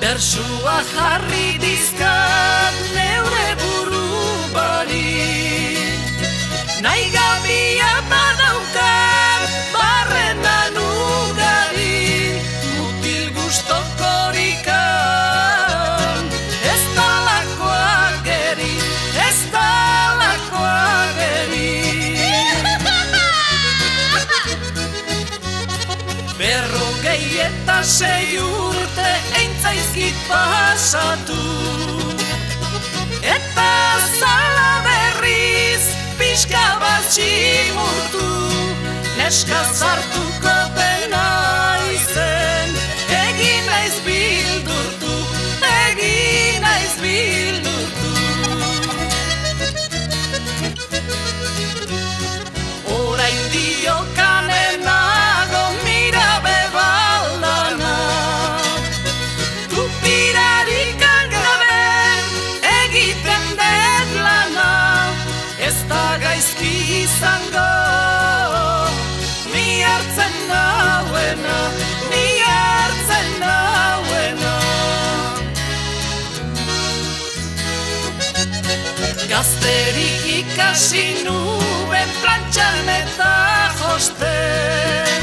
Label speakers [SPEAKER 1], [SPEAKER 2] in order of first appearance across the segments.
[SPEAKER 1] Bersua jarri dizkat neure buruari, nahi gabia badaukat barrenan ugari, mutil gustokorrikan ez dalako ageri, ez dalako ageri. Berrogei eta 6 urte zaizkit pasatu, eta zala berriz pixka bat tximurtu, neska zartuko dena izen, egin naiz bildurtu, egin naiz bildurtu. Orain diokanen nago mirabe baldana, gaizki izango, ni hartzen nauena, ni hartzen nauena. Gazterik ikasi nuen plantxan eta josten,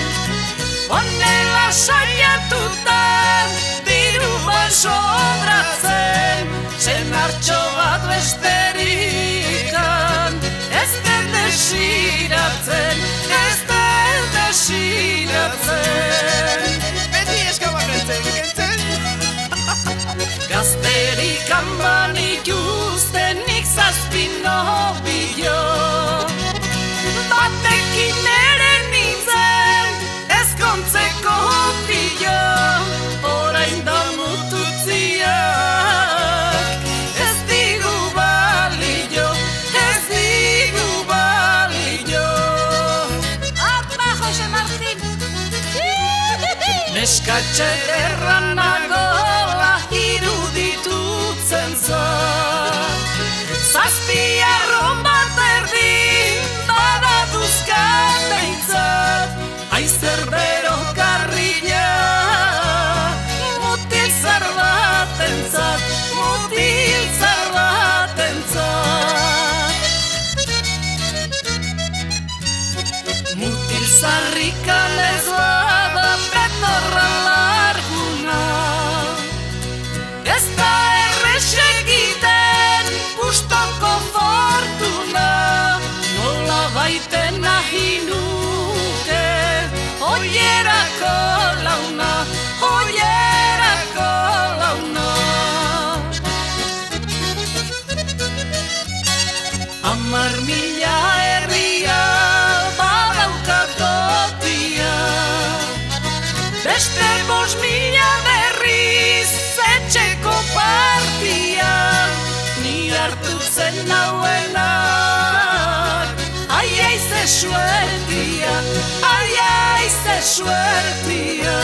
[SPEAKER 1] honela saiatutan diru bat sobratzen, senartxo bat besterikan ez den desiratzen, ez den desiratzen.
[SPEAKER 2] Beti eskabarretzen, kentzen?
[SPEAKER 1] Gazterik amanik ustenik 7 nobilo, batekin ere nintzen ezkontzeko pilo, orain da mututziak ez digu balio, ez digu balio.
[SPEAKER 3] Apa, Jose Martin!
[SPEAKER 1] Neskatxe erran nagola iruditutzen zat, 7 arron bat erdi badaduzkat behintzat, aizer bero karrila mutil zar batentzat, mutil zar batentzat. Mutil zarrikan ez bada betorra larguna, ez da errez egiten gustoko fortuna, nola baiten nahi nuke oierako launa, oierako launa. 10.000 herria badaukat totia, beste 5.000 berriz etxeko partia, ni hartutzen nauenak, ai aize suertia, ai aize suertia.